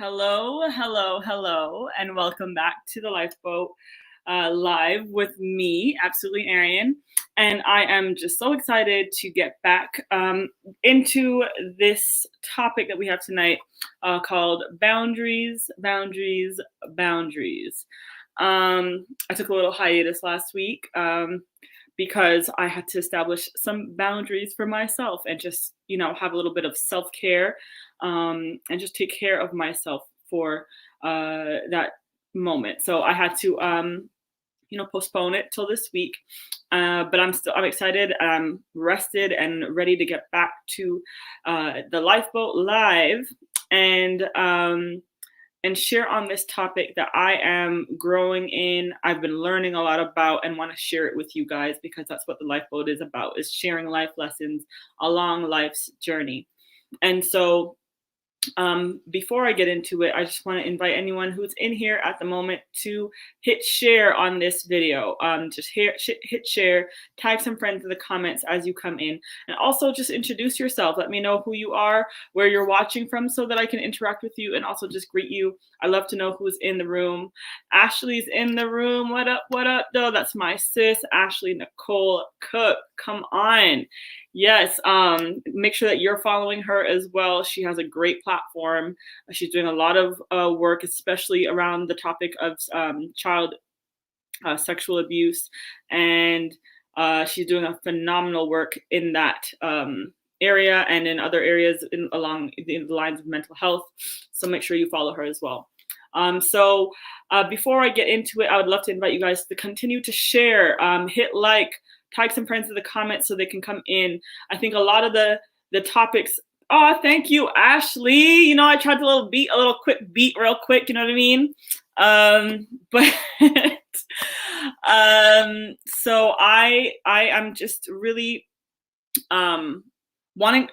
Hello, hello, hello, and welcome back to the Lifeboat live with me, Absolutely Arian. And I am just so excited to get back into this topic that we have tonight called Boundaries, Boundaries, Boundaries. I took a little hiatus last week because I had to establish some boundaries for myself and just, have a little bit of self-care and just take care of myself for that moment. So I had to, postpone it till this week. But I'm excited. I'm rested and ready to get back to the Lifeboat Live and share on this topic that I am growing in. I've been learning a lot about and want to share it with you guys because that's what the Lifeboat is about, is sharing life lessons along life's journey. And so before I get into it, I just want to invite anyone who's in here at the moment to hit share on this video. Just hit share, tag some friends in the comments as you come in, and also just introduce yourself. Let me know who you are, where you're watching from, so that I can interact with you and also just greet you. I love to know who's in the room. Ashley's in the room. What up, though? That's my sis, Ashley Nicole Cook. Come on. Yes, make sure that you're following her as well. She has a great platform. She's doing a lot of work, especially around the topic of child sexual abuse, and she's doing a phenomenal work in that area and in other areas along the lines of mental health. So make sure you follow her as well. So before I get into it, I would love to invite you guys to continue to share, hit like, tag some friends in the comments so they can come in. I think a lot of the topics. Oh, thank you, Ashley. I tried to a little quick beat real quick. You know what I mean? But so I am just really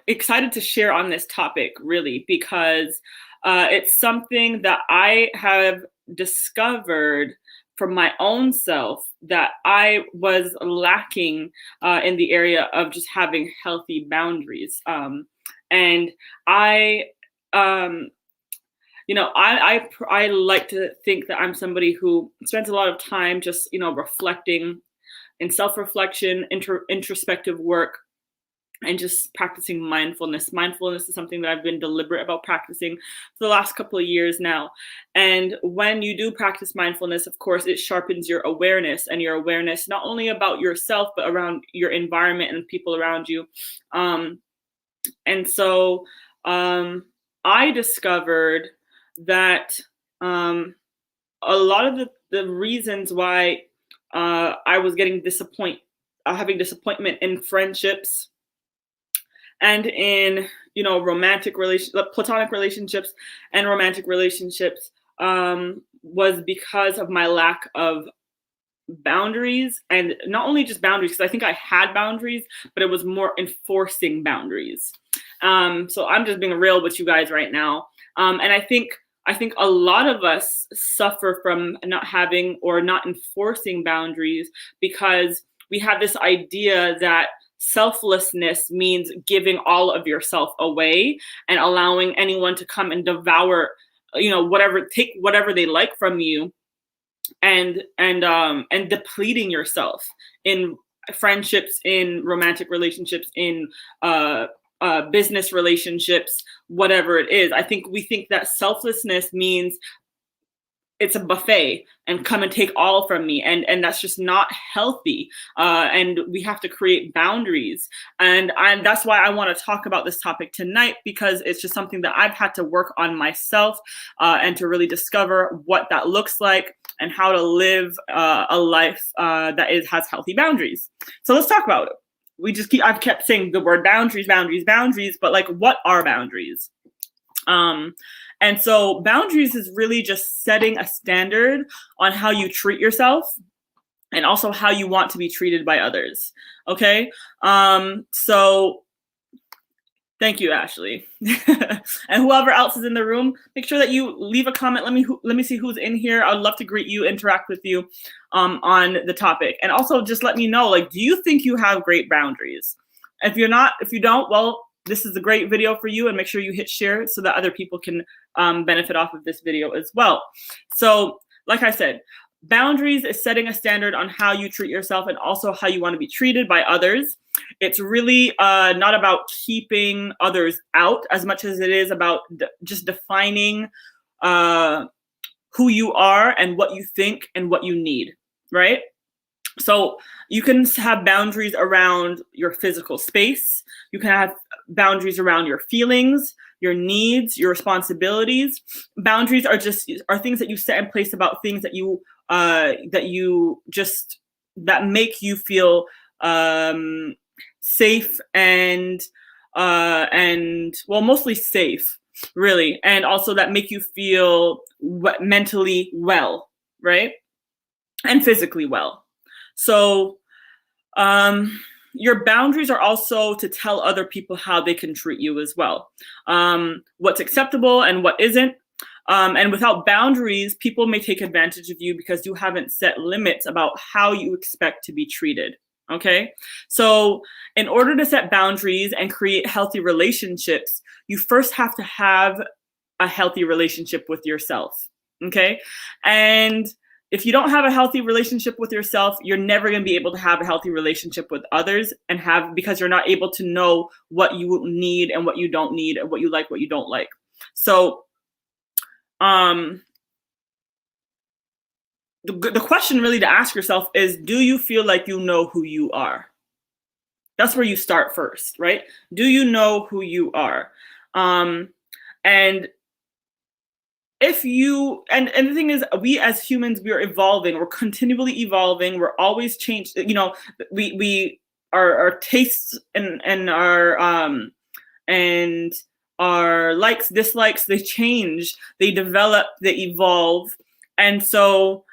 excited to share on this topic, really, because it's something that I have discovered from my own self that I was lacking in the area of just having healthy boundaries. And I like to think that I'm somebody who spends a lot of time just, reflecting in self-reflection, introspective work, and just practicing mindfulness. Mindfulness is something that I've been deliberate about practicing for the last couple of years now. And when you do practice mindfulness, of course, it sharpens your awareness, and your awareness not only about yourself, but around your environment and people around you. And so I discovered that a lot of the reasons why I was getting having disappointment in friendships and in, platonic relationships and romantic relationships was because of my lack of boundaries. And not only just boundaries, because I think I had boundaries, but it was more enforcing boundaries. So I'm just being real with you guys right now. And I think a lot of us suffer from not having or not enforcing boundaries because we have this idea that selflessness means giving all of yourself away and allowing anyone to come and devour, take whatever they like from you, and depleting yourself in friendships, in romantic relationships, in business relationships, whatever it is. I think we think that selflessness means it's a buffet and come and take all from me. And that's just not healthy. And we have to create boundaries. And that's why I want to talk about this topic tonight, because it's just something that I've had to work on myself and to really discover what that looks like and how to live a life that has healthy boundaries. So let's talk about it. I've kept saying the word boundaries, but like, what are boundaries? And so boundaries is really just setting a standard on how you treat yourself and also how you want to be treated by others. Okay. So thank you, Ashley. And whoever else is in the room, make sure that you leave a comment. Let me see who's in here. I'd love to greet you, interact with you on the topic. And also just let me know, do you think you have great boundaries? If you don't, well, this is a great video for you, and make sure you hit share so that other people can benefit off of this video as well. So like I said, boundaries is setting a standard on how you treat yourself and also how you want to be treated by others. It's really not about keeping others out as much as it is about just defining who you are and what you think and what you need, right? So you can have boundaries around your physical space. You can have boundaries around your feelings, your needs, your responsibilities. Boundaries are things that you set in place about things that make you feel safe and well, mostly safe, really, and also that make you feel mentally well, right, and physically well. So your boundaries are also to tell other people how they can treat you as well, what's acceptable and what isn't. And without boundaries, people may take advantage of you because you haven't set limits about how you expect to be treated. Okay, so in order to set boundaries and create healthy relationships, you first have to have a healthy relationship with yourself. Okay, and if you don't have a healthy relationship with yourself, you're never going to be able to have a healthy relationship with others because you're not able to know what you need and what you don't need and what you like, what you don't like. So the question really to ask yourself is, do you feel like you know who you are? That's where you start first, right? Do you know who you are? And if you, and the thing is, we as humans, we are evolving. We're continually evolving. We're always changed. You know, our tastes and our likes, dislikes, they change, they develop, they evolve. And so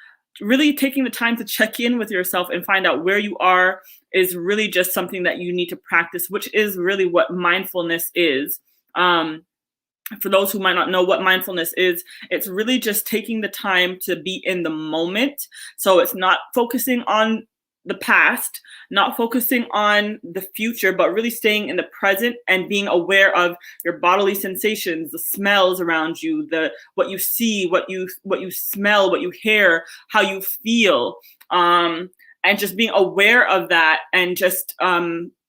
really taking the time to check in with yourself and find out where you are is really just something that you need to practice, which is really what mindfulness is. For those who might not know what mindfulness is, it's really just taking the time to be in the moment. So it's not focusing on the past, not focusing on the future, but really staying in the present and being aware of your bodily sensations, the smells around you, what you see, what you smell, what you hear, how you feel, and just being aware of that and just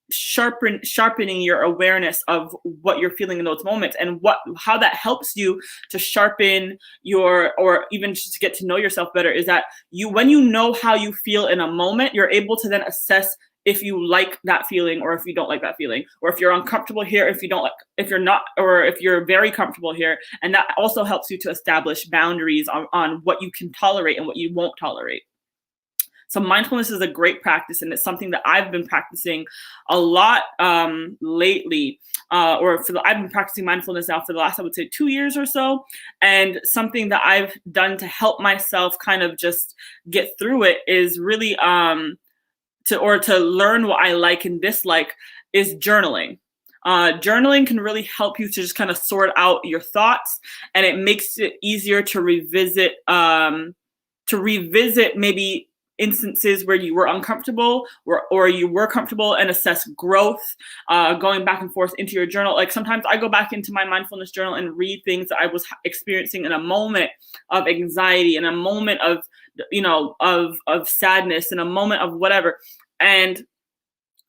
sharpening your awareness of what you're feeling in those moments and how that helps you to sharpen or even just to get to know yourself better is that when you know how you feel in a moment, you're able to then assess if you like that feeling or if you don't like that feeling, or if you're uncomfortable here, if you're not, or if you're very comfortable here. And that also helps you to establish boundaries on what you can tolerate and what you won't tolerate. So mindfulness is a great practice, and it's something that I've been practicing a lot lately. I've been practicing mindfulness now for the last, I would say, 2 years or so. And something that I've done to help myself kind of just get through it is really to learn what I like and dislike is journaling. Journaling can really help you to just kind of sort out your thoughts, and it makes it easier to revisit maybe instances where you were uncomfortable or you were comfortable, and assess growth, going back and forth into your journal. Like sometimes I go back into my mindfulness journal and read things that I was experiencing in a moment of anxiety, in a moment of, of sadness, in a moment of whatever. And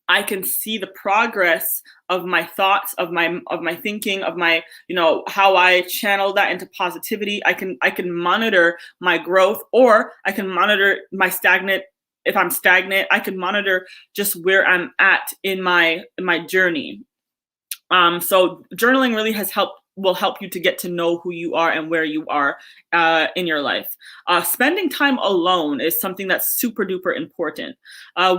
I can see the progress of my thoughts, of my thinking, of my, how I channel that into positivity. I can monitor my growth, or I can monitor my stagnant. If I'm stagnant, I can monitor just where I'm at in my journey. So journaling really will help you to get to know who you are and where you are in your life. Spending time alone is something that's super duper important.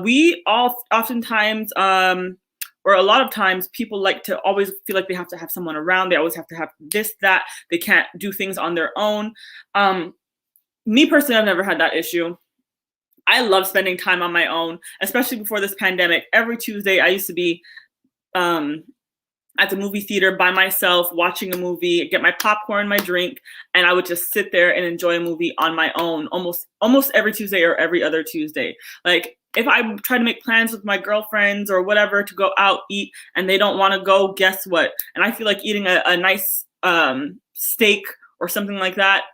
We oftentimes, or a lot of times, people like to always feel like they have to have someone around. They always have to have this, that. They can't do things on their own. Me personally, I've never had that issue. I love spending time on my own, especially before this pandemic. Every Tuesday, I used to be at the movie theater by myself, watching a movie, get my popcorn, my drink, and I would just sit there and enjoy a movie on my own almost every Tuesday or every other Tuesday. Like if I try to make plans with my girlfriends or whatever to go out eat and they don't want to go, guess what? And I feel like eating a nice steak or something like that,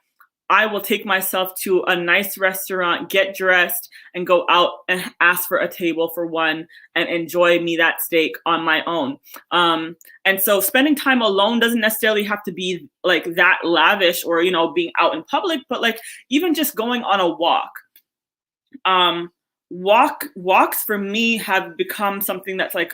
I will take myself to a nice restaurant, get dressed, and go out and ask for a table for one and enjoy me that steak on my own. And so spending time alone doesn't necessarily have to be like that lavish or, being out in public, but like even just going on a walk. Walks for me have become something that's like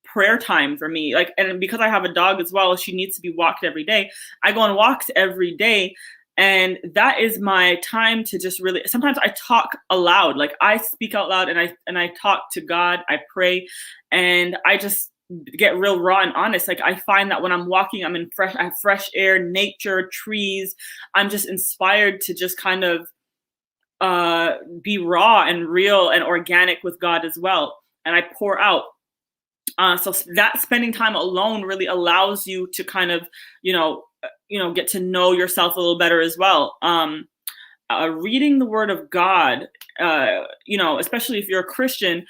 prayer time for me. Like, and because I have a dog as well, she needs to be walked every day. I go on walks every day. And that is my time to just really, sometimes I talk aloud, like I speak out loud and I talk to God, I pray, and I just get real raw and honest. Like I find that when I'm walking, I have fresh air, nature, trees. I'm just inspired to just kind of be raw and real and organic with God as well. And I pour out. So that spending time alone really allows you to kind of, get to know yourself a little better as well. Reading the Word of God, especially if you're a Christian,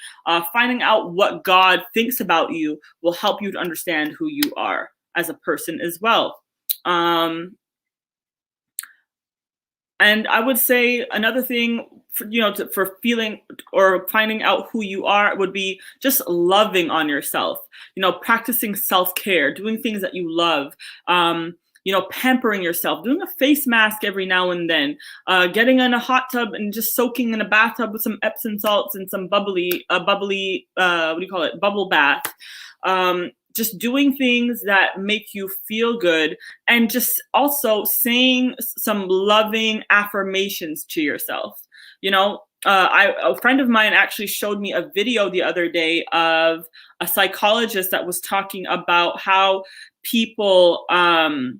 finding out what God thinks about you will help you to understand who you are as a person as well. And I would say another thing for feeling or finding out who you are would be just loving on yourself, practicing self-care, doing things that you love, pampering yourself, doing a face mask every now and then, getting in a hot tub and just soaking in a bathtub with some Epsom salts and some bubbly, bubble bath. Just doing things that make you feel good, and just also saying some loving affirmations to yourself. A friend of mine actually showed me a video the other day of a psychologist that was talking about how people, the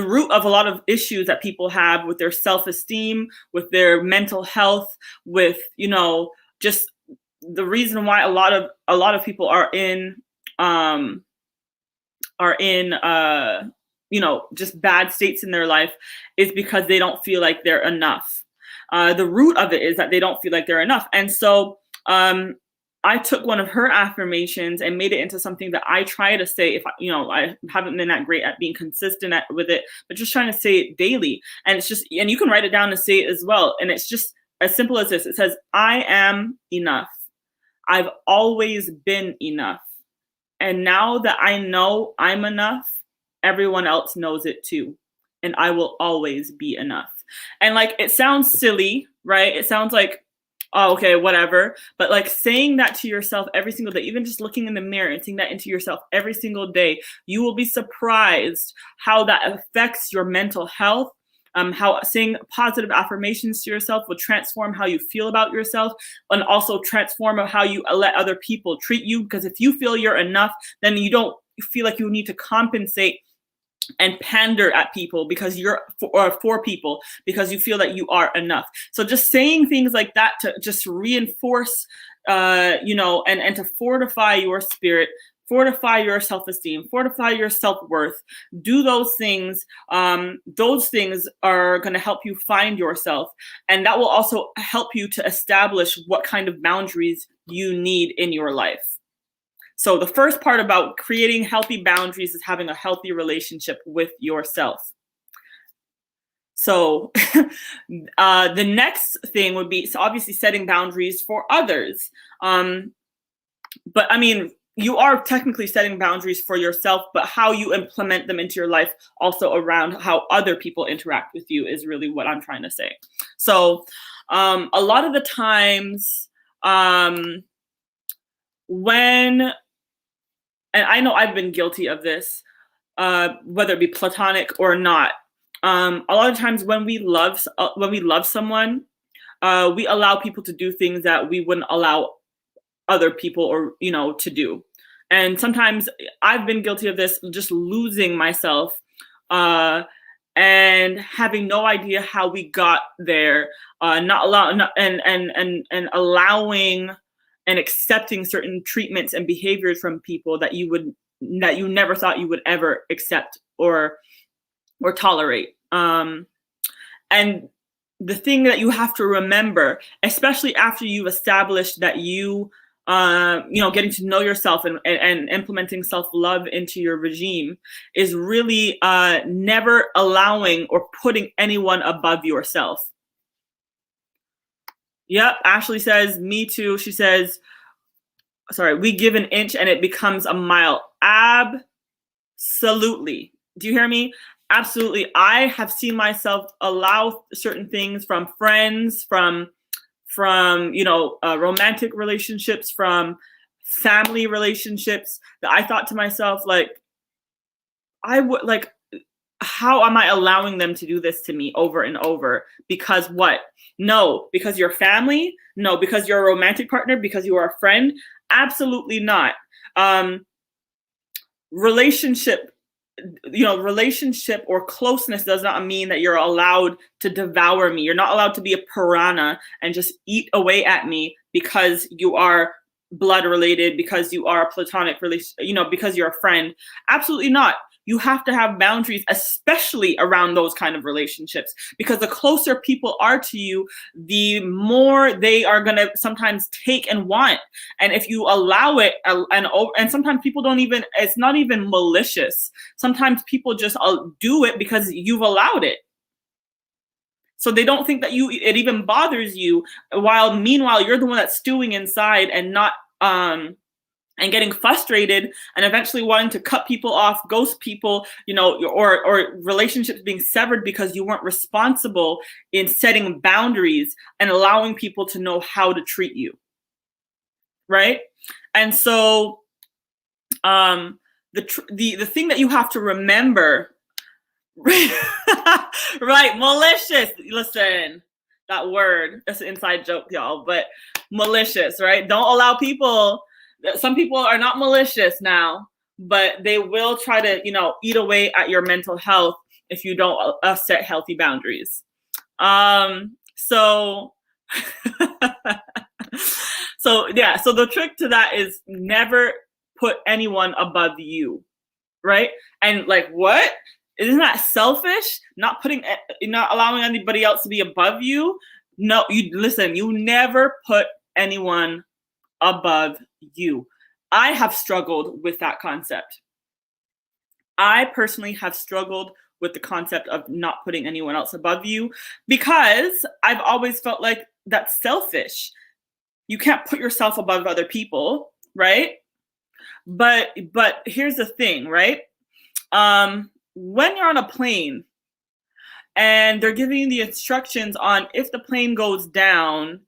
root of a lot of issues that people have with their self-esteem, with their mental health, with, just the reason why a lot of people are in just bad states in their life is because they don't feel like they're enough. The root of it is that they don't feel like they're enough. And so I took one of her affirmations and made it into something that I try to say if I haven't been that great at being consistent with it, but just trying to say it daily. And it's just, and you can write it down and say it as well. And it's just as simple as this. It says, I am enough. I've always been enough. And now that I know I'm enough, everyone else knows it too. And I will always be enough. And like, it sounds silly, right? It sounds like, oh, okay, whatever. But like saying that to yourself every single day, even just looking in the mirror and saying that into yourself every single day, you will be surprised how that affects your mental health. How saying positive affirmations to yourself will transform how you feel about yourself, and also transform how you let other people treat you. Because if you feel you're enough, then you don't feel like you need to compensate and pander at people because you're for people, because you feel that you are enough. So just saying things like that to just reinforce, and to fortify your spirit, fortify your self-esteem, fortify your self-worth. Do those things. Those things are going to help you find yourself. And that will also help you to establish what kind of boundaries you need in your life. So the first part about creating healthy boundaries is having a healthy relationship with yourself. So the next thing would be obviously setting boundaries for others. But I mean, you are technically setting boundaries for yourself, but how you implement them into your life also around how other people interact with you is really what I'm trying to say. So a lot of the times when, and I know I've been guilty of this, whether it be platonic or not, a lot of times when we love someone, we allow people to do things that we wouldn't allow other people or to do. And sometimes I've been guilty of this, just losing myself and having no idea how we got there, not allowing and accepting certain treatments and behaviors from people that you never thought you would ever accept or tolerate. And the thing that you have to remember, especially after you've established that getting to know yourself and implementing self-love into your regime, is really never allowing or putting anyone above yourself. Yep, Ashley says, me too. She says, sorry, we give an inch and it becomes a mile. Absolutely. Do you hear me? Absolutely. I have seen myself allow certain things from friends, from romantic relationships, from family relationships, that I thought to myself, like, how am I allowing them to do this to me over and over? Because what? No, because you're family? No, because you're a romantic partner? Because you are a friend? Absolutely not. Relationship or closeness does not mean that you're allowed to devour me. You're not allowed to be a piranha and just eat away at me because you are blood related, because you are a platonic relation, because you're a friend. Absolutely not. You have to have boundaries, especially around those kind of relationships, because the closer people are to you, the more they are going to sometimes take and want. And if you allow it, and sometimes people don't even, it's not even malicious. Sometimes people just do it because you've allowed it. So they don't think that it even bothers you, while meanwhile you're the one that's stewing inside and not and getting frustrated and eventually wanting to cut people off, ghost people, or relationships being severed because you weren't responsible in setting boundaries and allowing people to know how to treat you. Right? And so the thing that you have to remember, right? Malicious. Listen, that word, that's an inside joke, y'all, but malicious, right? Don't allow people. Some people are not malicious now, but they will try to, eat away at your mental health if you don't set healthy boundaries. So the trick to that is never put anyone above you, right? And like, what? Isn't that selfish? Not allowing anybody else to be above you? No, you never put anyone above you. I have struggled with that concept. I personally have struggled with the concept of not putting anyone else above you, because I've always felt like that's selfish. You can't put yourself above other people, right? But here's the thing, right? When you're on a plane and they're giving you the instructions on if the plane goes down,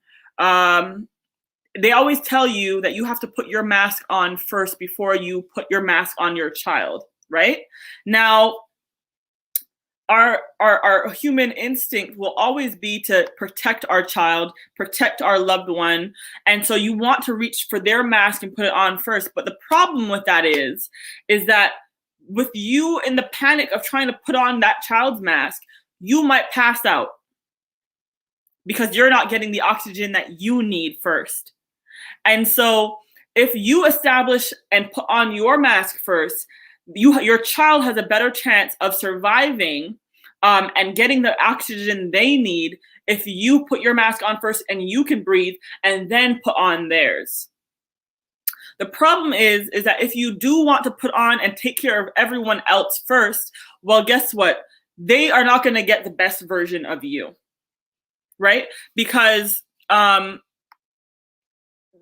they always tell you that you have to put your mask on first before you put your mask on your child, right? Now, our human instinct will always be to protect our child, protect our loved one. And so you want to reach for their mask and put it on first. But the problem with that is that with you in the panic of trying to put on that child's mask, you might pass out because you're not getting the oxygen that you need first. And so if you establish and put on your mask first, your child has a better chance of surviving and getting the oxygen they need if you put your mask on first and you can breathe and then put on theirs. The problem is that if you do want to put on and take care of everyone else first, well, guess what? They are not going to get the best version of you, right? Because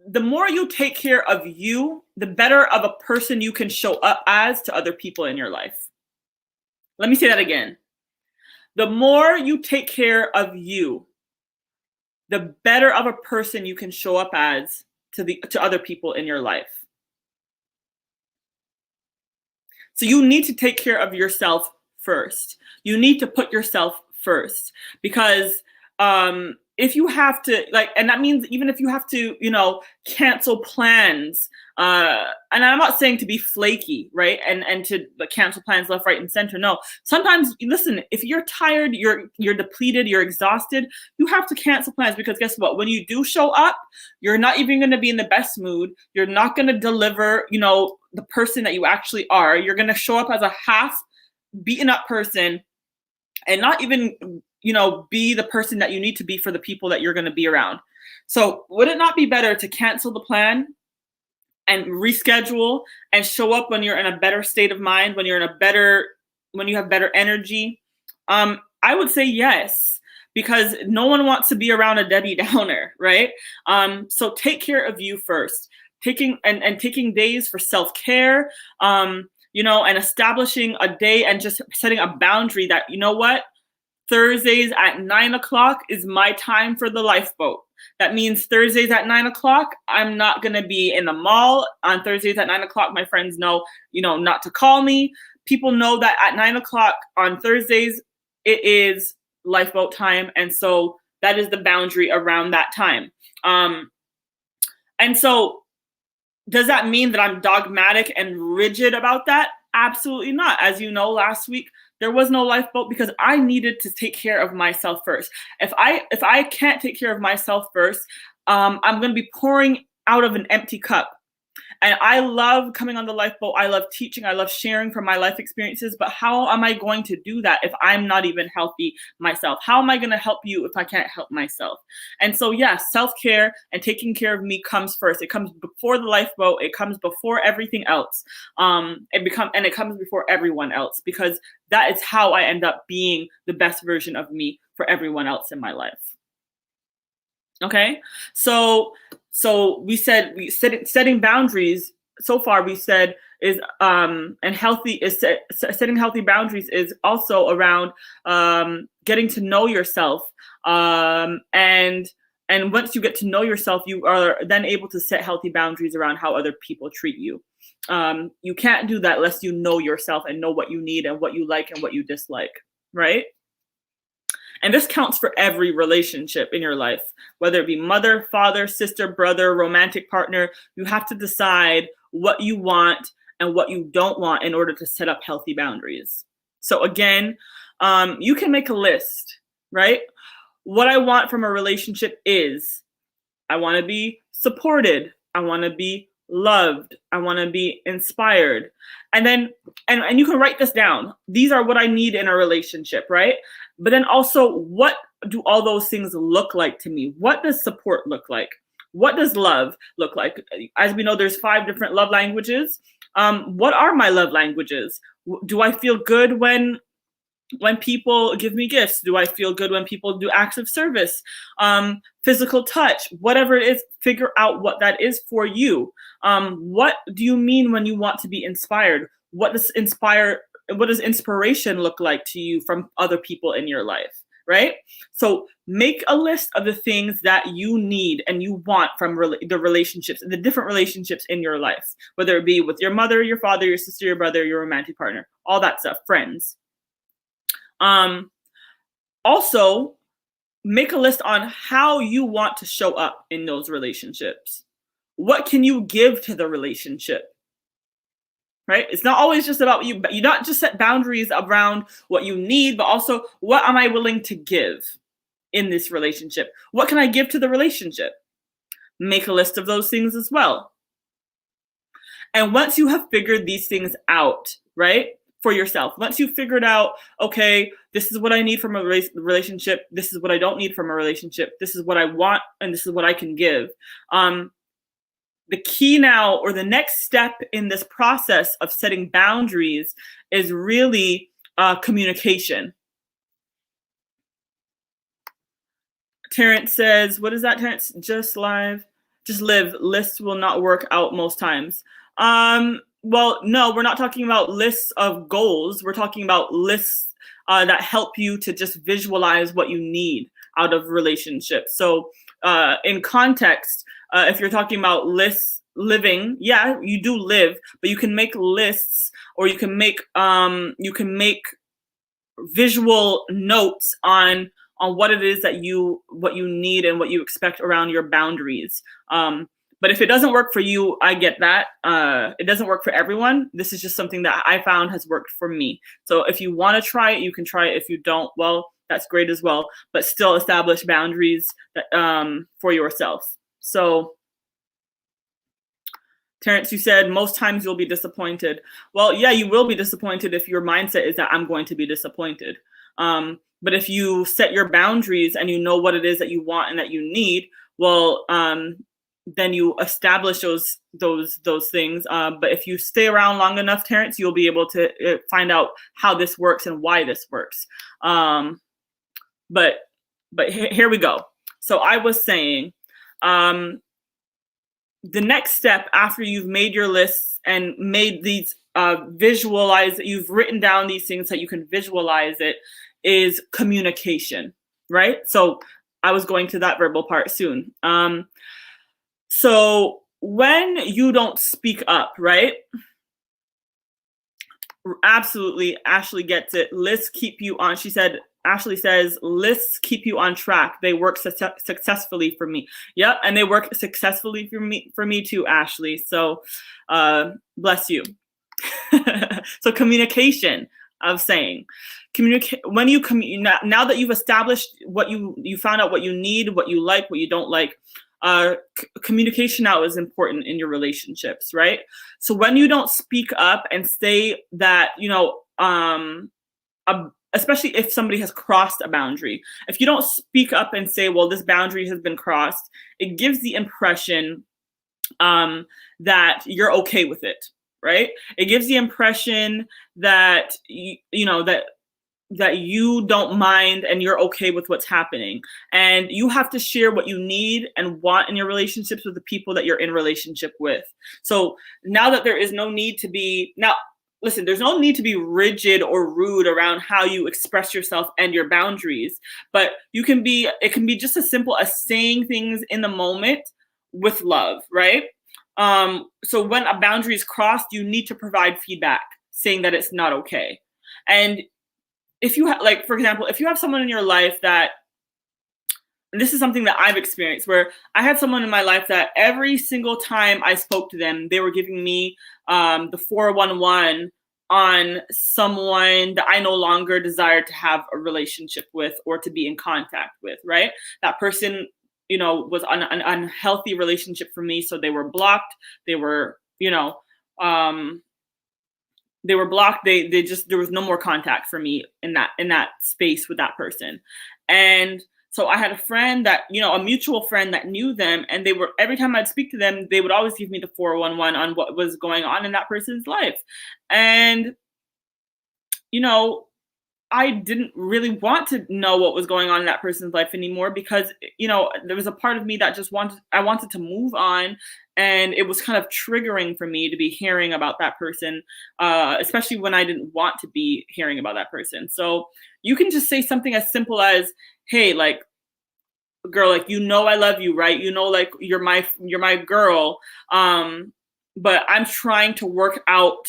the more you take care of you, the better of a person you can show up as to other people in your life. Let me say that again. The more you take care of you, the better of a person you can show up as to other people in your life. So you need to take care of yourself first. You need to put yourself first, because if you have to, like, and that means even if you have to, cancel plans, and I'm not saying to be flaky, right? And to cancel plans left, right, and center. No, sometimes, listen, if you're tired, you're depleted, you're exhausted, you have to cancel plans, because guess what? When you do show up, you're not even going to be in the best mood. You're not going to deliver, the person that you actually are. You're going to show up as a half beaten up person, and not even, be the person that you need to be for the people that you're going to be around. So would it not be better to cancel the plan and reschedule and show up when you're in a better state of mind, when you have better energy? I would say yes, because no one wants to be around a Debbie Downer, right? So take care of you first, taking days for self-care, and establishing a day and just setting a boundary that, what? Thursdays at 9 o'clock is my time for the Lifeboat. That means Thursdays at 9 o'clock, I'm not going to be in the mall. On Thursdays at 9 o'clock, my friends know, not to call me. People know that at 9 o'clock on Thursdays, it is Lifeboat time. And so that is the boundary around that time. And so does that mean that I'm dogmatic and rigid about that? Absolutely not. As you know, last week, there was no Lifeboat because I needed to take care of myself first. If I can't take care of myself first, I'm going to be pouring out of an empty cup. And I love coming on the Lifeboat. I love teaching. I love sharing from my life experiences. But how am I going to do that if I'm not even healthy myself? How am I going to help you if I can't help myself? And so, self-care and taking care of me comes first. It comes before the Lifeboat. It comes before everything else. It comes before everyone else, because that is how I end up being the best version of me for everyone else in my life. Okay, so we said setting boundaries. So far, we said is setting healthy boundaries is also around getting to know yourself. And once you get to know yourself, you are then able to set healthy boundaries around how other people treat you. You can't do that unless you know yourself and know what you need and what you like and what you dislike, right? And this counts for every relationship in your life, whether it be mother, father, sister, brother, romantic partner. You have to decide what you want and what you don't want in order to set up healthy boundaries. So again, you can make a list, right? What I want from a relationship is, I want to be supported. I want to be loved. I want to be inspired. And then, and you can write this down. These are what I need in a relationship, right? But then also, what do all those things look like to me? What does support look like? What does love look like? As we know, there's 5 different love languages. What are my love languages? Do I feel good when people give me gifts? Do I feel good when people do acts of service? Physical touch, whatever it is, figure out what that is for you. What do you mean when you want to be inspired? What does inspiration look like to you from other people in your life, right? So make a list of the things that you need and you want from the relationships, the different relationships in your life, whether it be with your mother, your father, your sister, your brother, your romantic partner, all that stuff, friends. Also, make a list on how you want to show up in those relationships. What can you give to the relationship? Right? It's not always just about you, but you not just set boundaries around what you need, but also, what am I willing to give in this relationship? What can I give to the relationship? Make a list of those things as well. And once you have figured these things out, right, for yourself, once you've figured out, okay, this is what I need from a relationship, this is what I don't need from a relationship, this is what I want, and this is what I can give. The key now, or the next step in this process of setting boundaries, is really communication. Terrence says, what is that, Terrence? Just live. Just live. Lists will not work out most times. Well, no, we're not talking about lists of goals. We're talking about lists that help you to just visualize what you need out of relationships. So in context, if you're talking about living, yeah, you do live, but you can make lists, or you can make visual notes on on what it is that what you need and what you expect around your boundaries. But if it doesn't work for you, I get that. It doesn't work for everyone. This is just something that I found has worked for me. So if you want to try it, you can try it. If you don't, well, that's great as well. But still establish boundaries that, for yourself. So Terrence, you said most times you'll be disappointed. Well, yeah, you will be disappointed if your mindset is that I'm going to be disappointed. But if you set your boundaries and you know what it is that you want and that you need, well, then you establish those things. But if you stay around long enough, Terrence, you'll be able to find out how this works and why this works. But here we go. So I was saying, the next step after you've made your lists and made these visualize, you've written down these things that you can visualize it, is communication, right? So I was going to that verbal part soon. So when you don't speak up, right? Absolutely, Ashley gets it. Lists keep you on. Ashley says, lists keep you on track. They work successfully for me. Yep, and they work successfully for me too, Ashley. So bless you. So communication, I was saying. When you now that you've established what you found out what you need, what you like, what you don't like, communication now is important in your relationships, right? So when you don't speak up and say that, especially if somebody has crossed a boundary, if you don't speak up and say, well, this boundary has been crossed, it gives the impression that you're okay with it, right? It gives the impression that, that you don't mind and you're okay with what's happening. And you have to share what you need and want in your relationships with the people that you're in relationship with. So now that there is no need to be, listen, there's no need to be rigid or rude around how you express yourself and your boundaries, but it can be just as simple as saying things in the moment with love, right? So when a boundary is crossed, you need to provide feedback saying that it's not okay. And if you for example, if you have someone in your life that, and this is something that I've experienced, where I had someone in my life that every single time I spoke to them, they were giving me the 411 on someone that I no longer desired to have a relationship with or to be in contact with, right? That person, was an unhealthy relationship for me. So they were blocked. They were, they were blocked. They just, there was no more contact for me in that space with that person. And so I had a friend that, a mutual friend that knew them, and they were, every time I'd speak to them, they would always give me the 411 on what was going on in that person's life. And, I didn't really want to know what was going on in that person's life anymore because, there was a part of me that just I wanted to move on. And it was kind of triggering for me to be hearing about that person, especially when I didn't want to be hearing about that person. So you can just say something as simple as, hey, girl, I love you, right? You're my girl. But I'm trying to work out,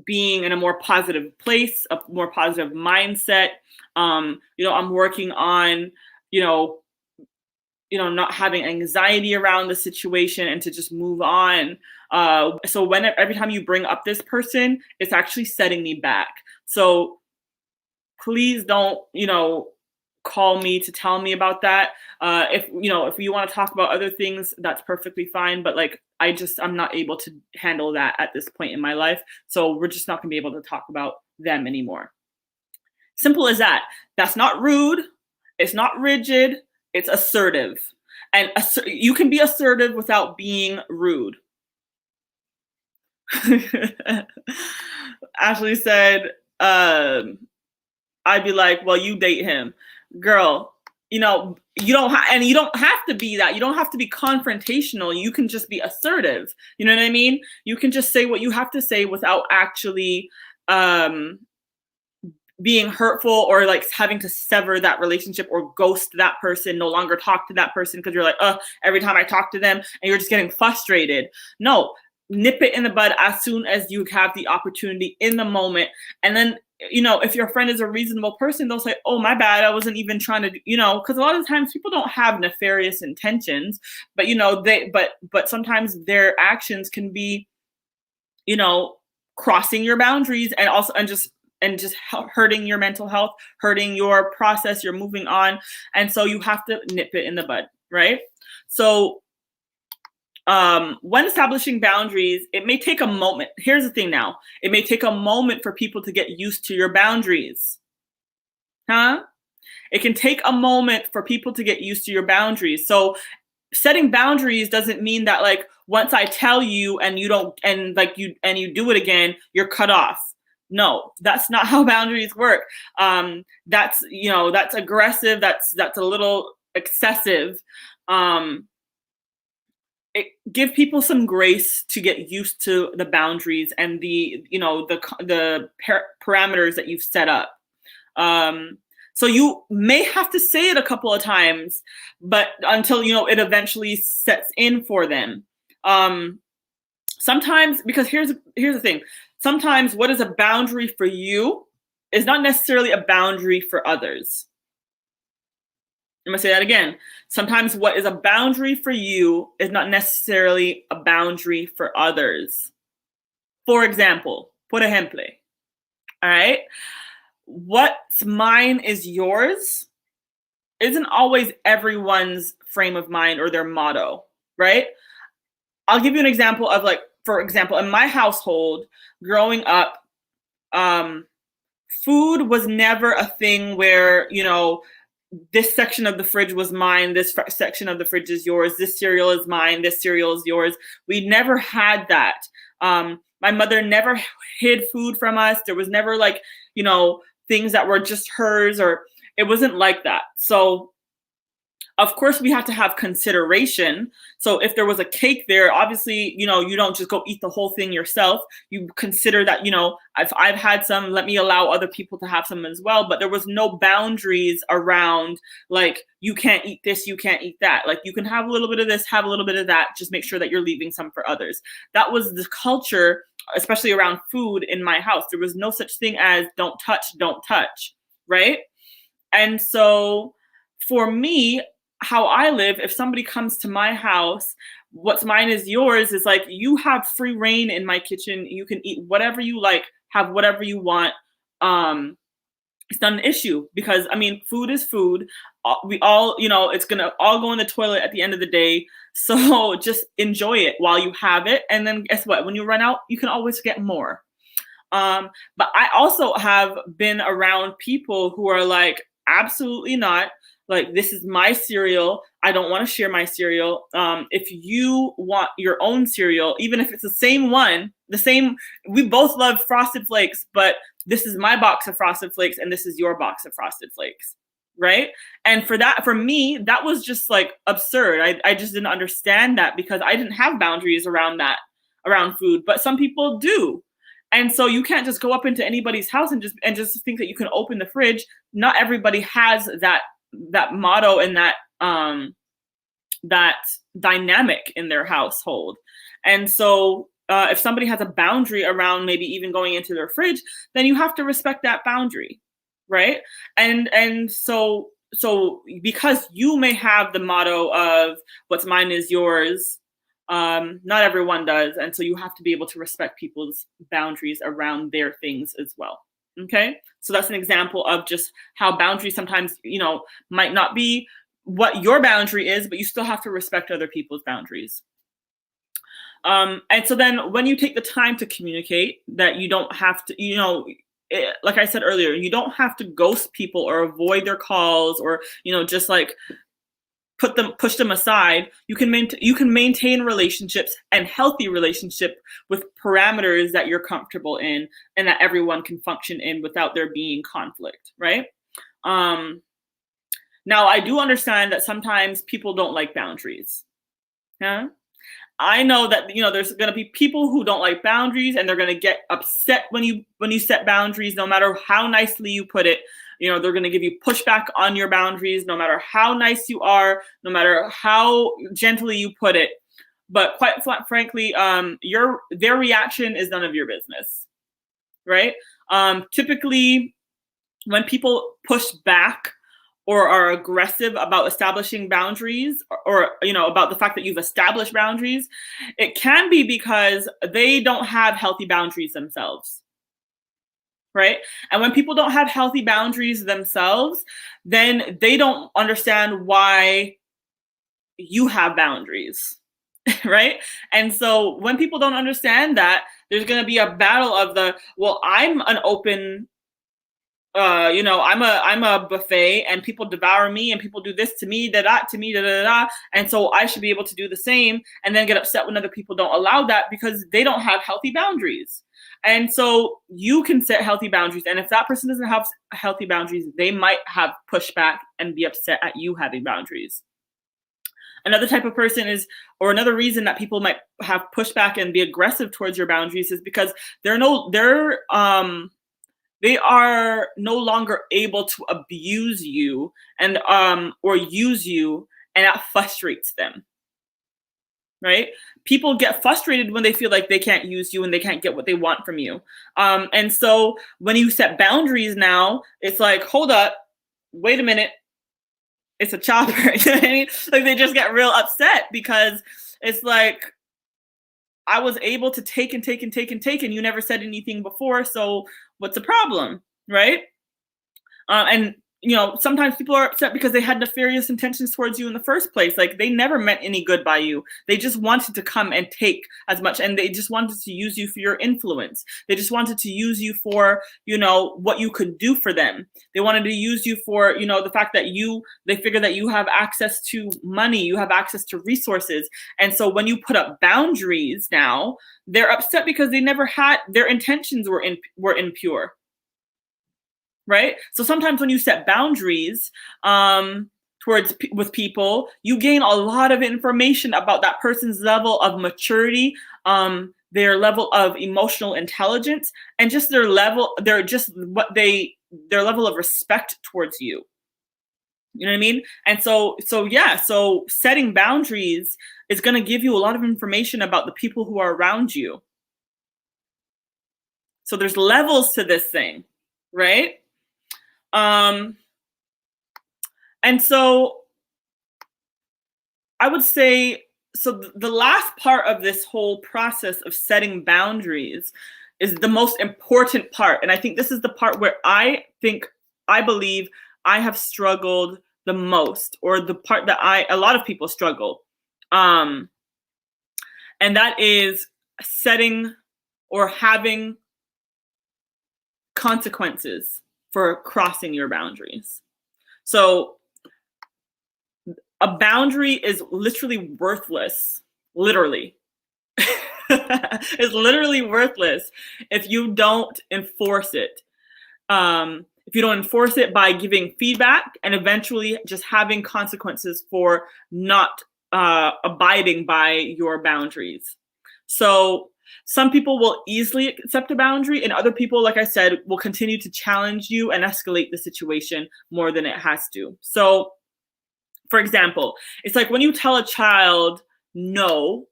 being in a more positive place, a more positive mindset. I'm working on, not having anxiety around the situation and to just move on. So every time you bring up this person, it's actually setting me back. So please don't, call me to tell me about that. If you want to talk about other things, that's perfectly fine. But I'm not able to handle that at this point in my life. So we're just not gonna be able to talk about them anymore. Simple as that. That's not rude. It's not rigid. It's assertive. And you can be assertive without being rude. Ashley said, I'd be like, well, you date him. Girl, you don't have to be that. You don't have to be confrontational. You can just be assertive. You know what I mean? You can just say what you have to say without actually being hurtful or having to sever that relationship or ghost that person, no longer talk to that person because you're like, every time I talk to them, and you're just getting frustrated. No, nip it in the bud as soon as you have the opportunity in the moment. And then if your friend is a reasonable person, they'll say, oh, my bad, I wasn't even trying to, because a lot of times people don't have nefarious intentions, but but sometimes their actions can be, crossing your boundaries, and also and just hurting your mental health, hurting your process, you're moving on. And so you have to nip it in the bud, right? So when establishing boundaries, it may take a moment. Here's the thing now. It may take a moment for people to get used to your boundaries. Huh? It can take a moment for people to get used to your boundaries. So setting boundaries doesn't mean that, like, once I tell you and you don't, and like you do it again, you're cut off. No, that's not how boundaries work. That's aggressive. That's a little excessive. Give people some grace to get used to the boundaries and the parameters that you've set up. So you may have to say it a couple of times, but until it eventually sets in for them. Sometimes, because here's the thing. Sometimes what is a boundary for you is not necessarily a boundary for others. I'm gonna say that again. Sometimes what is a boundary for you is not necessarily a boundary for others. For example, por ejemplo, all right? What's mine is yours isn't always everyone's frame of mind or their motto, right? I'll give you an example of, like, for example, in my household, growing up, food was never a thing where, this section of the fridge was mine, this section of the fridge is yours, this cereal is mine, this cereal is yours. We never had that. My mother never hid food from us. There was never, like, things that were just hers, or it wasn't like that. So of course we have to have consideration. So if there was a cake there, obviously, you don't just go eat the whole thing yourself. You consider that, if I've had some, let me allow other people to have some as well. But there was no boundaries around, like, you can't eat this, you can't eat that. Like, you can have a little bit of this, have a little bit of that. Just make sure that you're leaving some for others. That was the culture, especially around food in my house. There was no such thing as don't touch, right? And so for me, how I live, if somebody comes to my house, what's mine is yours is like, you have free reign in my kitchen. You can eat whatever you like, have whatever you want. It's not an issue, because food is food. We all, it's gonna all go in the toilet at the end of the day. So just enjoy it while you have it. And then guess what? When you run out, you can always get more. But I also have been around people who are like, absolutely not. Like, this is my cereal. I don't want to share my cereal. If you want your own cereal, even if it's the same one, we both love Frosted Flakes, but this is my box of Frosted Flakes and this is your box of Frosted Flakes, right? And for me, that was just like absurd. I just didn't understand that, because I didn't have boundaries around food, but some people do. And so you can't just go up into anybody's house and just think that you can open the fridge. Not everybody has that motto and that dynamic in their household. And so if somebody has a boundary around maybe even going into their fridge, then you have to respect that boundary, right? And so because you may have the motto of what's mine is yours, not everyone does. And so you have to be able to respect people's boundaries around their things as well. Okay, so that's an example of just how boundaries sometimes, might not be what your boundary is, but you still have to respect other people's boundaries. And so then when you take the time to communicate, that you don't have to, like I said earlier, you don't have to ghost people or avoid their calls, or, just like push them aside. You can maintain relationships and healthy relationship with parameters that you're comfortable in and that everyone can function in without there being conflict, right? Now, I do understand that sometimes people don't like boundaries. Huh? I know that, there's going to be people who don't like boundaries, and they're going to get upset when you set boundaries, no matter how nicely you put it. They're going to give you pushback on your boundaries, no matter how nice you are, no matter how gently you put it. But quite frankly, their reaction is none of your business. right? Typically, when people push back or are aggressive about establishing boundaries, or about the fact that you've established boundaries, it can be because they don't have healthy boundaries themselves, right? And when people don't have healthy boundaries themselves, then they don't understand why you have boundaries. Right? And so when people don't understand that, there's going to be a battle of the, well, I'm an open, I'm a buffet, and people devour me, and people do this to me, that to me, and so I should be able to do the same, and then get upset when other people don't allow that because they don't have healthy boundaries. And so you can set healthy boundaries, and if that person doesn't have healthy boundaries, they might have pushback and be upset at you having boundaries. Another type of person is, or another reason that people might have pushback and be aggressive towards your boundaries, is because they are no longer able to abuse you and or use you, and that frustrates them. Right? People get frustrated when they feel like they can't use you and they can't get what they want from you. And so when you set boundaries now, it's like, hold up, wait a minute, it's a chopper. You know what I mean? Like, they just get real upset because it's like, I was able to take and take and take and take, and you never said anything before. So what's the problem, right? And sometimes people are upset because they had nefarious intentions towards you in the first place. Like, they never meant any good by you. They just wanted to come and take as much, and they just wanted to use you for your influence. They just wanted to use you for, what you could do for them. They wanted to use you for, the fact that they figure that you have access to money, you have access to resources. And so when you put up boundaries now, they're upset because they never had, their intentions were impure. Right? So sometimes when you set boundaries with people, you gain a lot of information about that person's level of maturity, their level of emotional intelligence, and just their level of respect towards you. You know what I mean? And so setting boundaries is going to give you a lot of information about the people who are around you. So there's levels to this thing, right? And so I would say, so the last part of this whole process of setting boundaries is the most important part. And I think this is the part where I believe I have struggled the most, or the part that a lot of people struggle. And that is setting or having consequences for crossing your boundaries. So a boundary is literally worthless. Literally. It's literally worthless if you don't enforce it. If you don't enforce it by giving feedback and eventually just having consequences for not abiding by your boundaries. So some people will easily accept a boundary, and other people, like I said, will continue to challenge you and escalate the situation more than it has to. So, for example, it's like when you tell a child no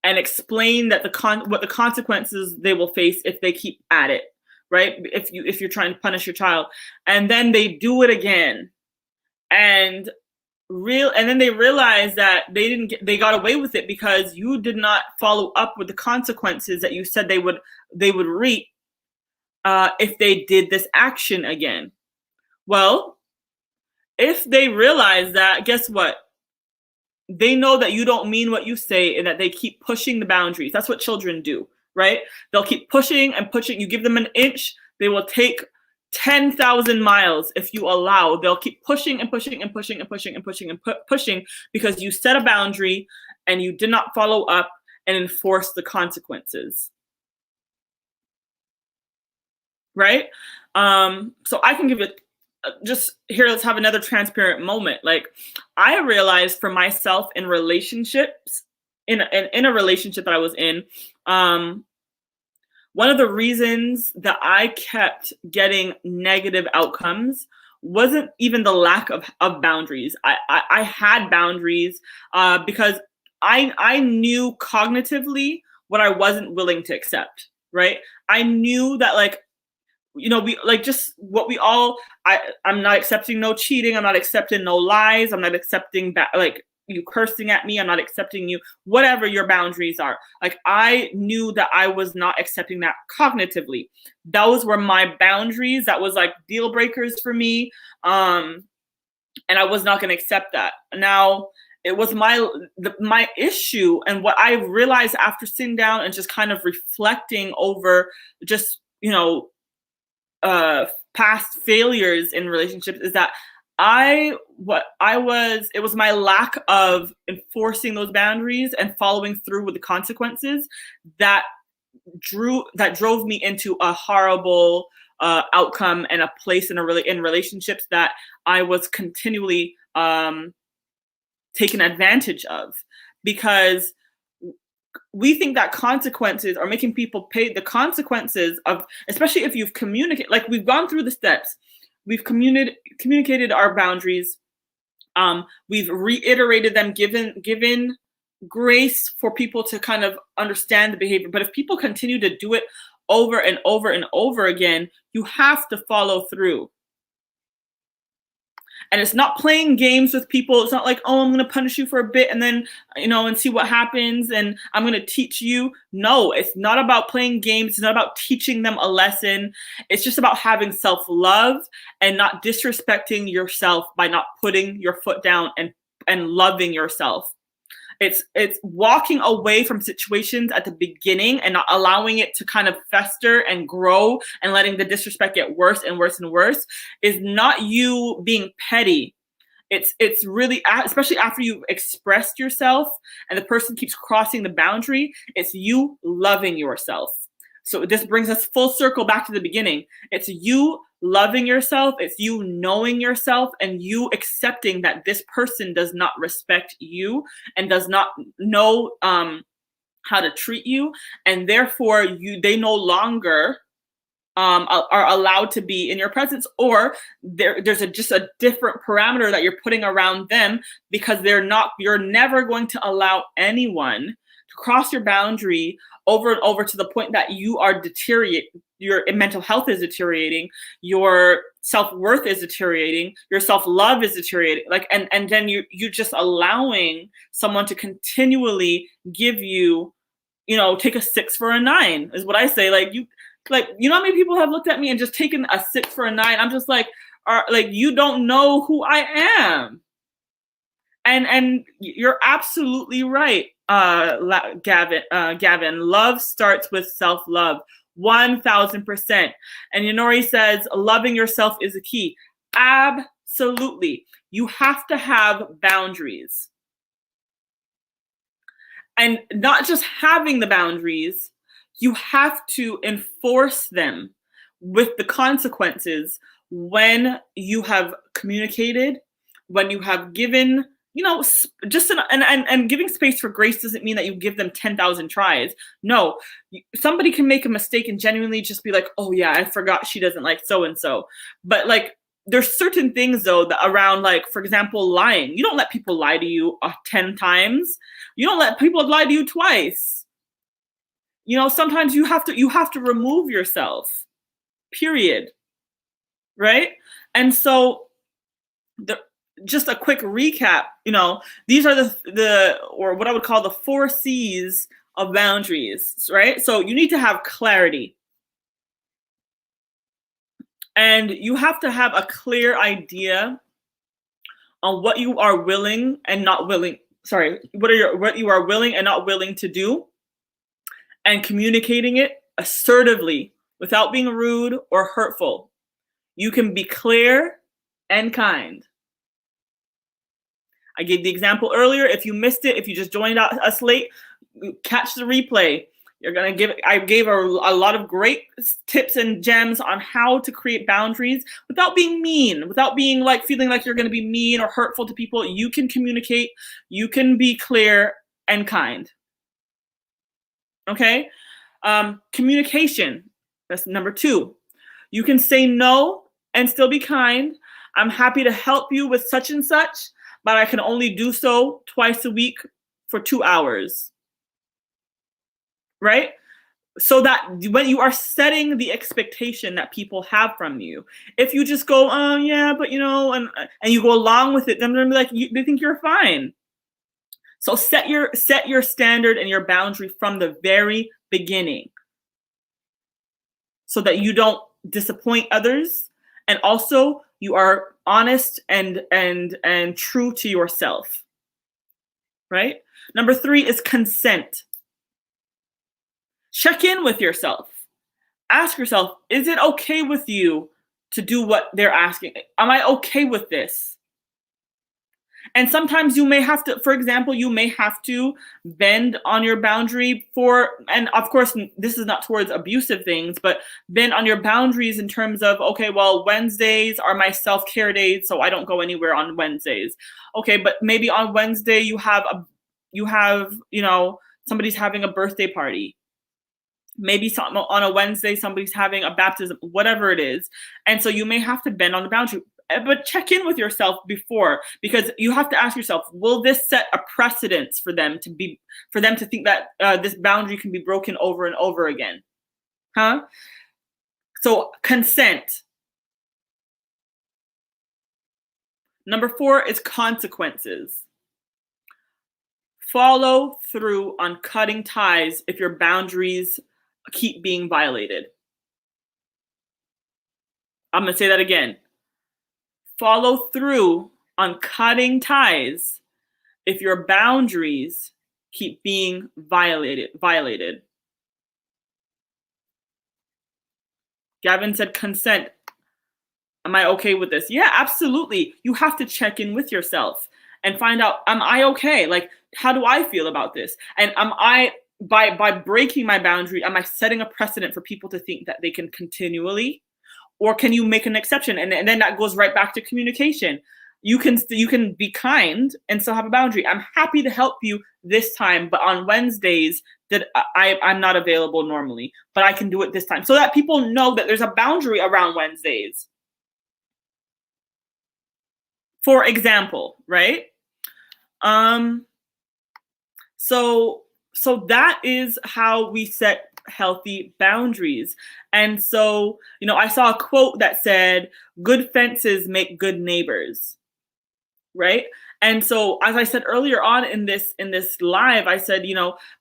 and explain that what the consequences they will face if they keep at it, right? If you're trying to punish your child, and then they do it again, and then they realize that they got away with it because you did not follow up with the consequences that you said they would reap if they did this action again. Well, if they realize that, guess what? They know that you don't mean what you say, and that they keep pushing the boundaries. That's what children do, right? They'll keep pushing and pushing. You give them an inch, they will take 10,000 miles if you allow. They'll keep pushing and pushing and pushing and pushing and pushing and pushing because you set a boundary and you did not follow up and enforce the consequences. Right? So I can give you just here, let's have another transparent moment. Like, I realized for myself in relationships, in a relationship that I was in, one of the reasons that I kept getting negative outcomes wasn't even the lack of boundaries. I had boundaries because I knew cognitively what I wasn't willing to accept, right? I knew that, like, we like just what we all. I'm not accepting no cheating. I'm not accepting no lies. I'm not accepting like you cursing at me. I'm not accepting you. Whatever your boundaries are, like I knew that I was not accepting that cognitively. Those were my boundaries. That was like deal breakers for me. And I was not going to accept that. Now, it was my issue, and what I realized after sitting down and just kind of reflecting over just past failures in relationships is that it was my lack of enforcing those boundaries and following through with the consequences that drove me into a horrible outcome and a place in relationships that I was continually taken advantage of, because we think that consequences are making people pay the consequences of, especially if you've communicated, like we've gone through the steps, we've communicated our boundaries, we've reiterated them, given grace for people to kind of understand the behavior. But if people continue to do it over and over and over again, you have to follow through. And it's not playing games with people. It's not like, oh, I'm going to punish you for a bit and then, and see what happens and I'm going to teach you. No, it's not about playing games. It's not about teaching them a lesson. It's just about having self-love and not disrespecting yourself by not putting your foot down and loving yourself. It's walking away from situations at the beginning and not allowing it to kind of fester and grow and letting the disrespect get worse and worse and worse. Is not you being petty. It's really, especially after you've expressed yourself and the person keeps crossing the boundary, it's you loving yourself. So this brings us full circle back to the beginning. It's you loving yourself, it's you knowing yourself, and you accepting that this person does not respect you and does not know how to treat you, and therefore they no longer are allowed to be in your presence, or there's just a different parameter that you're putting around them, because you're never going to allow anyone to cross your boundary over and over to the point that you are deteriorating, your mental health is deteriorating, your self-worth is deteriorating, your self-love is deteriorating, like, and then you're just allowing someone to continually give you, take a 6 for a 9 is what I say. Like how many people have looked at me and just taken a 6 for a 9? I'm just like, you don't know who I am. And you're absolutely right, Gavin. Love starts with self-love, 1000%. And Yanori says, loving yourself is a key. Absolutely. You have to have boundaries. And not just having the boundaries, you have to enforce them with the consequences when you have communicated, when you have given, and giving space for grace doesn't mean that you give them 10,000 tries. No, somebody can make a mistake and genuinely just be like, oh yeah, I forgot she doesn't like so-and-so. But like, there's certain things though that around, like, for example, lying. You don't let people lie to you 10 times. You don't let people lie to you twice. Sometimes you have to remove yourself, period. Right? And so just a quick recap, these are the or what I would call the 4 C's of boundaries, right? So you need to have clarity. And you have to have a clear idea on what you are willing and not willing. What you are willing and not willing to do, and communicating it assertively without being rude or hurtful. You can be clear and kind. I gave the example earlier. If you missed it, if you just joined us late, catch the replay. I gave a lot of great tips and gems on how to create boundaries without being mean, without being like feeling like you're going to be mean or hurtful to people. You can communicate, you can be clear and kind. Okay? Communication. That's number 2. You can say no and still be kind. I'm happy to help you with such and such, but I can only do so twice a week for 2 hours. Right? so that when you are setting the expectation that people have from you, if you just go, oh yeah, but and you go along with it, then they're like, they think you're fine. So set your standard and your boundary from the very beginning, so that you don't disappoint others, and also you are honest and true to yourself, right? Number 3 is consent. Check in with yourself. Ask yourself, is it okay with you to do what they're asking? Am I okay with this? And sometimes you may have to, for example, you may have to bend on your boundary and of course, this is not towards abusive things, but bend on your boundaries in terms of, okay, well, Wednesdays are my self-care days, so I don't go anywhere on Wednesdays. Okay, but maybe on Wednesday you have, somebody's having a birthday party. Maybe on a Wednesday, somebody's having a baptism, whatever it is. And so you may have to bend on the boundary. But check in with yourself before, because you have to ask yourself, will this set a precedence for them to think that this boundary can be broken over and over again? So consent. Number 4 is consequences. Follow through on cutting ties if your boundaries keep being violated. I'm going to say that again. Follow through on cutting ties if your boundaries keep being violated. Gavin said consent. Am I okay with this? Yeah, absolutely. You have to check in with yourself and find out, am I okay? Like, how do I feel about this? And am I, by breaking my boundary, am I setting a precedent for people to think that they can continually? Or can you make an exception? And then that goes right back to communication. You can be kind and still have a boundary. I'm happy to help you this time, but on Wednesdays that I'm not available normally, but I can do it this time, so that people know that there's a boundary around Wednesdays. For example, right? So that is how we set healthy boundaries. And so, I saw a quote that said, good fences make good neighbors, right? And so, as I said earlier on in this live, I said,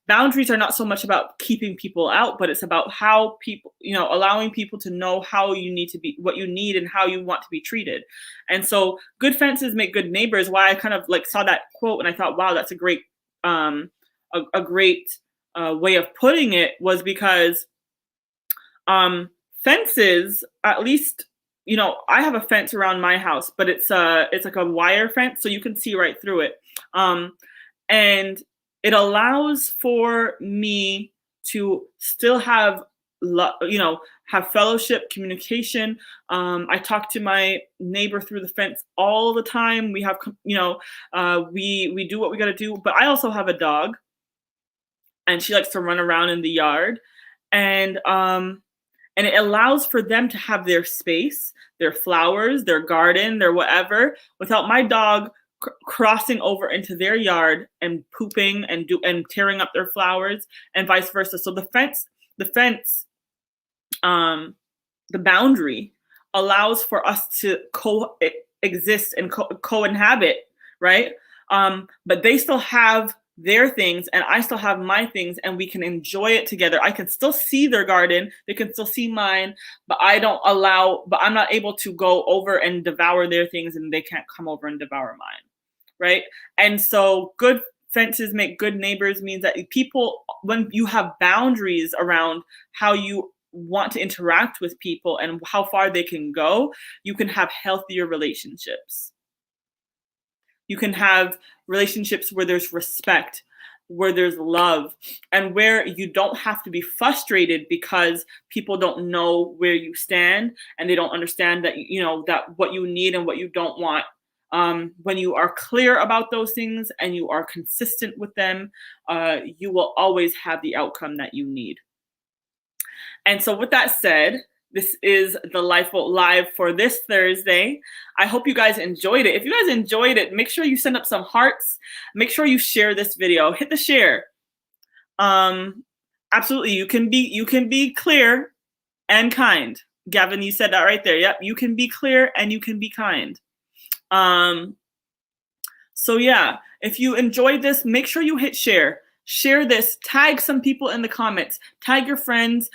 boundaries are not so much about keeping people out, but it's about how people, allowing people to know how you need to be, what you need, and how you want to be treated. And so, good fences make good neighbors. Why I kind of like saw that quote and I thought, wow, that's a great, a great way of putting it, was because fences, at least, I have a fence around my house, but it's like a wire fence, so you can see right through it. And it allows for me to still have, have fellowship, communication. I talk to my neighbor through the fence all the time. We have, we do what we got to do, but I also have a dog, and she likes to run around in the yard, and it allows for them to have their space, their flowers, their garden, their whatever, without my dog crossing over into their yard and pooping and tearing up their flowers, and vice versa. So the boundary allows for us to coexist and co-inhabit, right? But they still have their things and I still have my things, and we can enjoy it together. I can still see their garden, they can still see mine, but I'm not able to go over and devour their things, and they can't come over and devour mine, right? And so good fences make good neighbors means that people, when you have boundaries around how you want to interact with people and how far they can go, you can have healthier relationships. You can have relationships where there's respect, where there's love, and where you don't have to be frustrated because people don't know where you stand and they don't understand that, that what you need and what you don't want. When you are clear about those things and you are consistent with them, you will always have the outcome that you need. And so with that said, this is the Lifeboat Live for this Thursday. I hope you guys enjoyed it. If you guys enjoyed it, make sure you send up some hearts. Make sure you share this video. Hit the share. Absolutely. You can be clear and kind. Gavin, you said that right there. Yep. You can be clear and you can be kind. So yeah, if you enjoyed this, make sure you hit share. Share this, tag some people in the comments, tag your friends,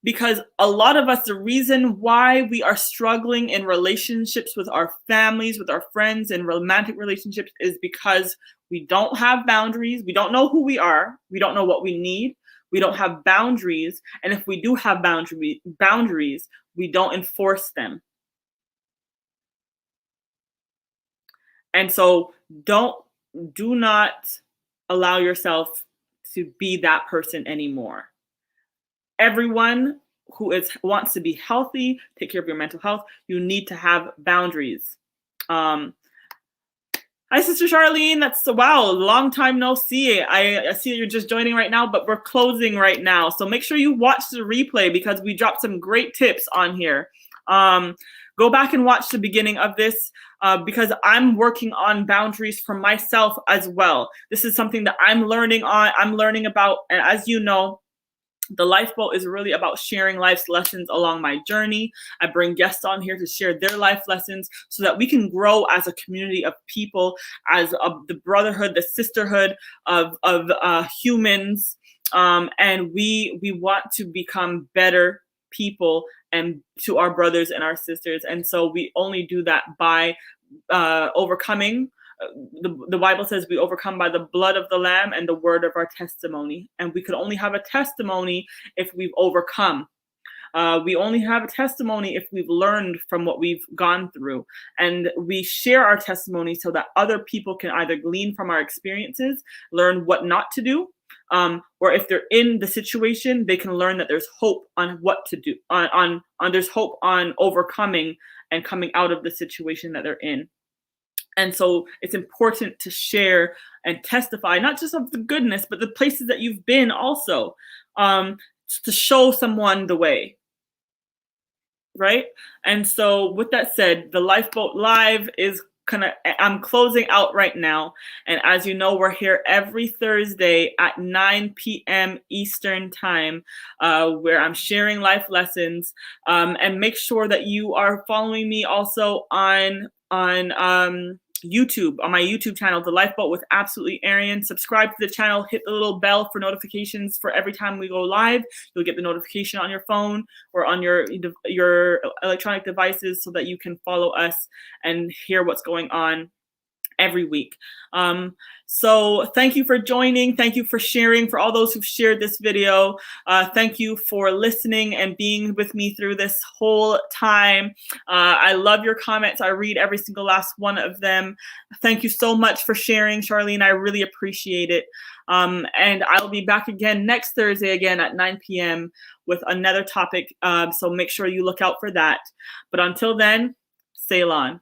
because a lot of us, the reason why we are struggling in relationships with our families, with our friends, in romantic relationships is because we don't have boundaries. We don't know who we are. We don't know what we need. We don't have boundaries. And if we do have boundaries, we don't enforce them. And so do not allow yourself to be that person anymore. Everyone who wants to be healthy, take care of your mental health, you need to have boundaries. Hi, Sister Charlene. Wow, long time no see. I see that you're just joining right now, but we're closing right now. So make sure you watch the replay because we dropped some great tips on here. Go back and watch the beginning of this because I'm working on boundaries for myself as well. This is something that I'm learning about. And as you know, the Lifeboat is really about sharing life's lessons along my journey. I bring guests on here to share their life lessons so that we can grow as a community of people, as the brotherhood, the sisterhood of humans. And we want to become better people and to our brothers and our sisters. And so we only do that by overcoming. The Bible says we overcome by the blood of the Lamb and the word of our testimony. And we could only have a testimony if we've overcome. We only have a testimony if we've learned from what we've gone through. And we share our testimony so that other people can either glean from our experiences, learn what not to do, or if they're in the situation, they can learn that there's hope on what to do, there's hope on overcoming and coming out of the situation that they're in. And so it's important to share and testify, not just of the goodness, but the places that you've been also, to show someone the way. Right? And so with that said, the Lifeboat Live is I'm closing out right now. And as you know, we're here every Thursday at 9 p.m. Eastern time, where I'm sharing life lessons. And make sure that you are following me also on YouTube, on my YouTube channel, The Lifeboat with Absolutely Arian. Subscribe to the channel, hit the little bell for notifications for every time we go live. You'll get the notification on your phone or on your electronic devices so that you can follow us and hear what's going on every week. So thank you for joining. Thank you for sharing. For all those who've shared this video, thank you for listening and being with me through this whole time. I love your comments. I read every single last one of them. Thank you so much for sharing, Charlene. I really appreciate it. And I'll be back again next Thursday again at 9 p.m. with another topic. So make sure you look out for that. But until then, sail on.